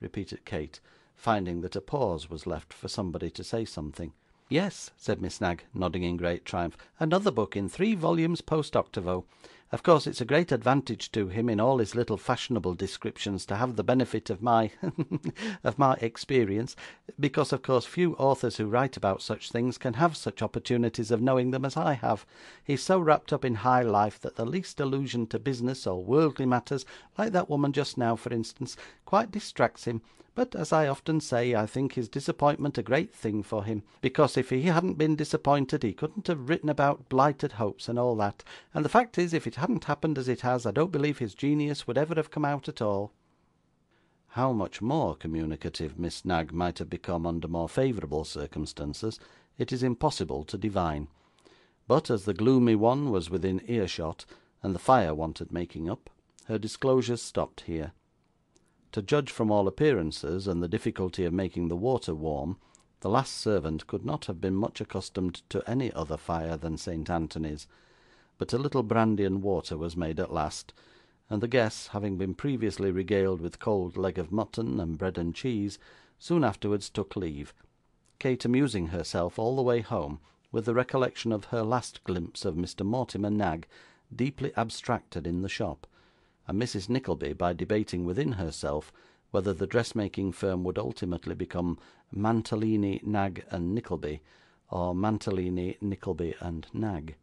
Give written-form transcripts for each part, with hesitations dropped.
repeated Kate, finding that a pause was left for somebody to say something. 'Yes,' said Miss Knag, nodding in great triumph, 'another book in 3 volumes post octavo. Of course it's a great advantage to him in all his little fashionable descriptions to have the benefit of my of my experience, because of course few authors who write about such things can have such opportunities of knowing them as I have. He's so wrapped up in high life that the least allusion to business or worldly matters, like that woman just now for instance, quite distracts him. But, as I often say, I think his disappointment a great thing for him, because if he hadn't been disappointed he couldn't have written about blighted hopes and all that, and the fact is, if it hadn't happened as it has, I don't believe his genius would ever have come out at all.' How much more communicative Miss Knag might have become under more favourable circumstances, it is impossible to divine; but, as the gloomy one was within earshot, and the fire wanted making up, her disclosures stopped here. To judge from all appearances, and the difficulty of making the water warm, the last servant could not have been much accustomed to any other fire than St. Anthony's; but a little brandy and water was made at last, and the guests, having been previously regaled with cold leg of mutton and bread and cheese, soon afterwards took leave, Kate amusing herself all the way home with the recollection of her last glimpse of Mr. Mortimer Knag, deeply abstracted in the shop, and Mrs. Nickleby by debating within herself whether the dressmaking firm would ultimately become Mantalini, Knag, and Nickleby, or Mantalini, Nickleby, and Knag.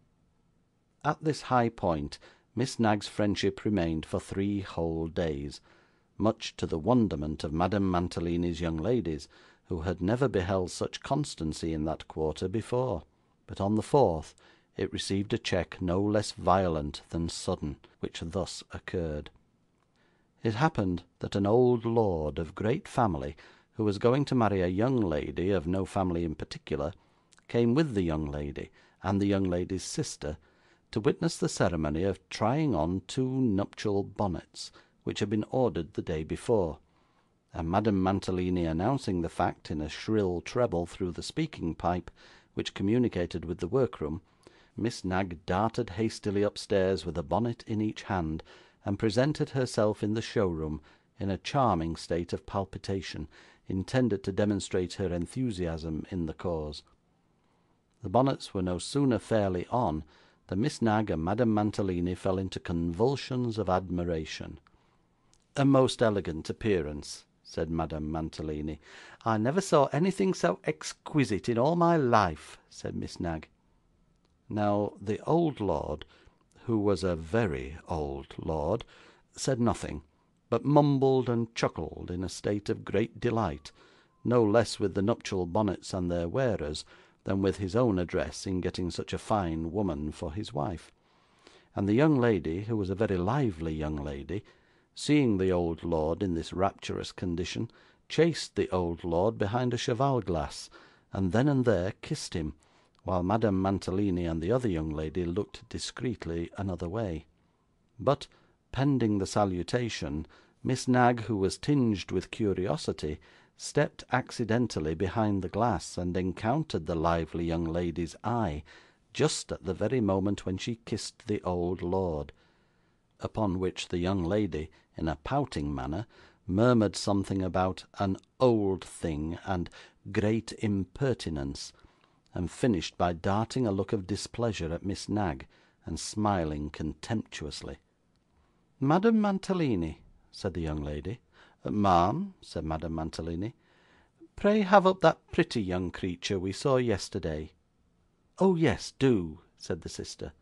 At this high point, Miss Knag's friendship remained for 3 whole days, much to the wonderment of Madame Mantalini's young ladies, who had never beheld such constancy in that quarter before; but on the 4th, it received a check no less violent than sudden, which thus occurred. It happened that an old lord of great family, who was going to marry a young lady of no family in particular, came with the young lady, and the young lady's sister, to witness the ceremony of trying on 2 nuptial bonnets, which had been ordered the day before; and Madame Mantalini announcing the fact in a shrill treble through the speaking pipe, which communicated with the workroom, Miss Knag darted hastily upstairs with a bonnet in each hand, and presented herself in the showroom in a charming state of palpitation, intended to demonstrate her enthusiasm in the cause. The bonnets were no sooner fairly on, than Miss Knag and Madame Mantalini fell into convulsions of admiration. 'A most elegant appearance,' said Madame Mantalini. 'I never saw anything so exquisite in all my life,' said Miss Knag. Now, the old lord, who was a very old lord, said nothing, but mumbled and chuckled in a state of great delight, no less with the nuptial bonnets and their wearers, than with his own address in getting such a fine woman for his wife; and the young lady, who was a very lively young lady, seeing the old lord in this rapturous condition, chased the old lord behind a cheval glass, and then and there kissed him, while Madame Mantalini and the other young lady looked discreetly another way. But, pending the salutation, Miss Knag, who was tinged with curiosity, stepped accidentally behind the glass, and encountered the lively young lady's eye, just at the very moment when she kissed the old lord; upon which the young lady, in a pouting manner, murmured something about an old thing, and great impertinence, and finished by darting a look of displeasure at Miss Knag, and smiling contemptuously. 'Madame Mantalini,' said the young lady. 'Ma'am,' said Madame Mantalini. 'Pray have up that pretty young creature we saw yesterday.' 'Oh yes, do,' said the sister.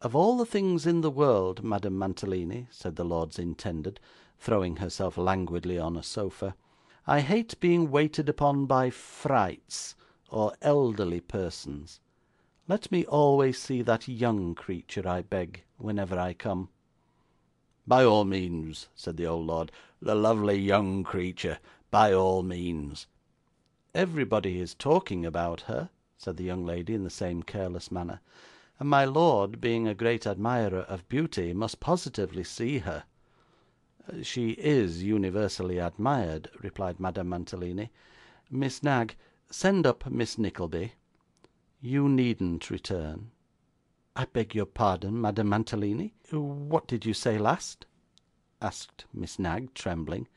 'Of all the things in the world, Madame Mantalini,' said the lord's intended, throwing herself languidly on a sofa, 'I hate being waited upon by frights, or elderly persons. Let me always see that young creature, I beg, whenever I come.' 'By all means,' said the old lord. 'The lovely young creature, by all means.' 'Everybody is talking about her,' said the young lady in the same careless manner, 'and my lord, being a great admirer of beauty, must positively see her.' 'She is universally admired,' replied Madame Mantalini. 'Miss Knag, send up Miss Nickleby. You needn't return.' 'I beg your pardon, Madame Mantalini, what did you say last?' asked Miss Knag, trembling.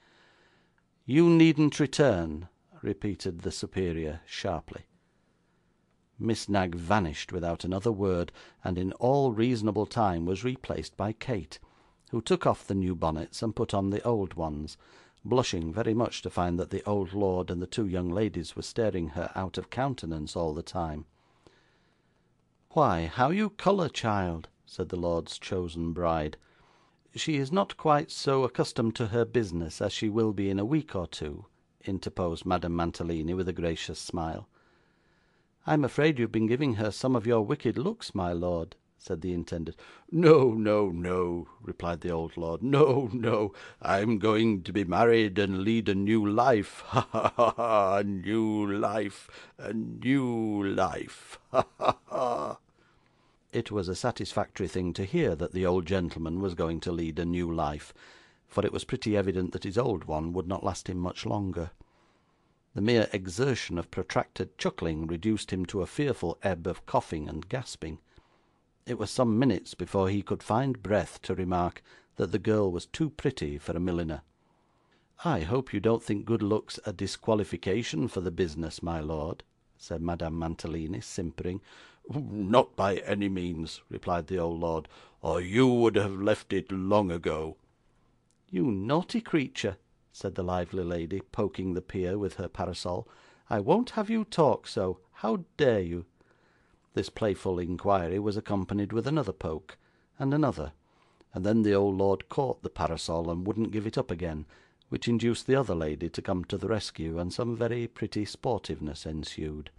You needn't return,' repeated the superior sharply. Miss Knag vanished without another word, and in all reasonable time was replaced by Kate, who took off the new bonnets and put on the old ones, blushing very much to find that the old lord and the two young ladies were staring her out of countenance all the time. 'Why, how you colour, child!' said the lord's chosen bride. 'She is not quite so accustomed to her business as she will be in a week or two,' interposed Madame Mantalini with a gracious smile. 'I am afraid you have been giving her some of your wicked looks, my lord,' said the intended. 'No, no, no,' replied the old lord. 'No, no. I'm going to be married and lead a new life. Ha, ha, ha, ha! A new life, a new life. Ha, ha, ha!' It was a satisfactory thing to hear that the old gentleman was going to lead a new life, for it was pretty evident that his old one would not last him much longer. The mere exertion of protracted chuckling reduced him to a fearful ebb of coughing and gasping. It was some minutes before he could find breath to remark that the girl was too pretty for a milliner. 'I hope you don't think good looks a disqualification for the business, my lord,' said Madame Mantalini, simpering. 'Not by any means,' replied the old lord, 'or you would have left it long ago.' 'You naughty creature,' said the lively lady, poking the peer with her parasol. 'I won't have you talk so. How dare you?' This playful inquiry was accompanied with another poke, and another, and then the old lord caught the parasol and wouldn't give it up again, which induced the other lady to come to the rescue, and some very pretty sportiveness ensued.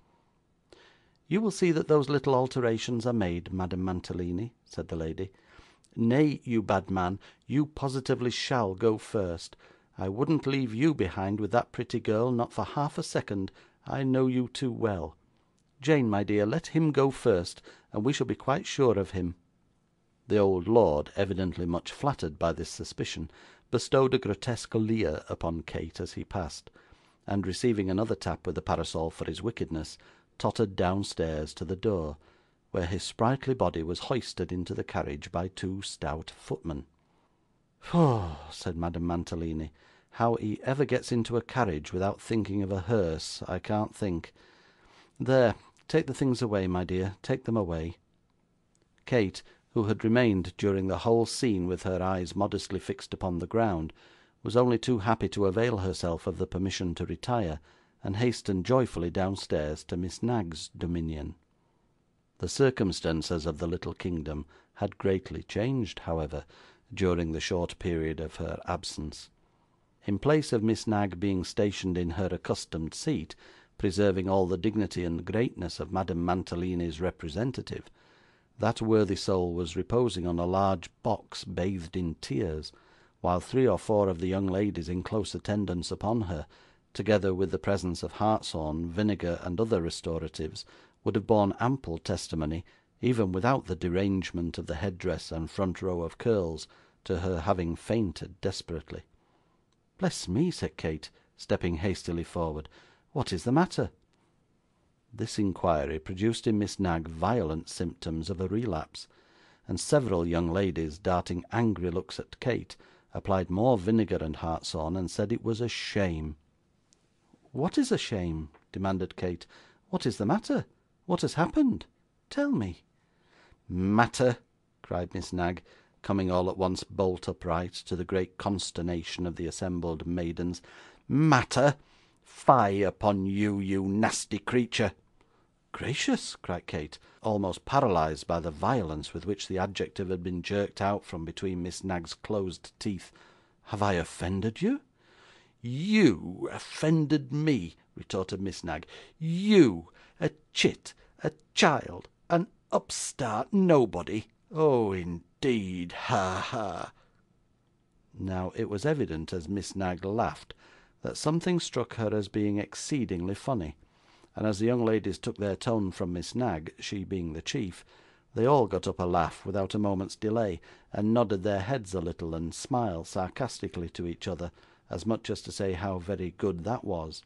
'You will see that those little alterations are made, Madame Mantalini,' said the lady. 'Nay, you bad man, you positively shall go first. I wouldn't leave you behind with that pretty girl, not for half a second. I know you too well. Jane, my dear, let him go first, and we shall be quite sure of him.' The old lord, evidently much flattered by this suspicion, bestowed a grotesque leer upon Kate as he passed, and receiving another tap with the parasol for his wickedness, tottered downstairs to the door, where his sprightly body was hoisted into the carriage by two stout footmen. 'Pho!' said Madame Mantalini. 'How he ever gets into a carriage without thinking of a hearse, I can't think. There, take the things away, my dear, take them away.' Kate, who had remained during the whole scene with her eyes modestly fixed upon the ground, was only too happy to avail herself of the permission to retire, and hastened joyfully downstairs to Miss Knag's dominion. The circumstances of the little kingdom had greatly changed, however, during the short period of her absence. In place of Miss Knag being stationed in her accustomed seat, preserving all the dignity and greatness of Madame Mantalini's representative, that worthy soul was reposing on a large box bathed in tears, while 3 or 4 of the young ladies in close attendance upon her, together with the presence of hartshorn, vinegar, and other restoratives, would have borne ample testimony, even without the derangement of the headdress and front row of curls, to her having fainted desperately. 'Bless me!' said Kate, stepping hastily forward. 'What is the matter?' This inquiry produced in Miss Knag violent symptoms of a relapse, and several young ladies, darting angry looks at Kate, applied more vinegar and hartshorn, and said it was a shame. 'What is a shame?' demanded Kate. 'What is the matter? What has happened? Tell me.' 'Matter!' cried Miss Knag, coming all at once bolt upright, to the great consternation of the assembled maidens. 'Matter! Fie upon you, you nasty creature!' 'Gracious!' cried Kate, almost paralysed by the violence with which the adjective had been jerked out from between Miss Knag's closed teeth. 'Have I offended you?' 'You offended me!' retorted Miss Knag. 'You, a chit, a child, an upstart nobody! Oh, indeed! Ha, ha!' Now, it was evident, as Miss Knag laughed, that something struck her as being exceedingly funny, and as the young ladies took their tone from Miss Knag, she being the chief, they all got up a laugh without a moment's delay, and nodded their heads a little, and smiled sarcastically to each other, as much as to say how very good that was.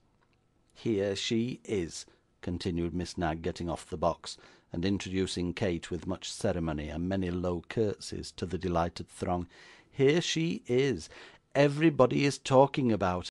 'Here she is,' continued Miss Knag, getting off the box, and introducing Kate with much ceremony and many low curtseys to the delighted throng. 'Here she is. Everybody is talking about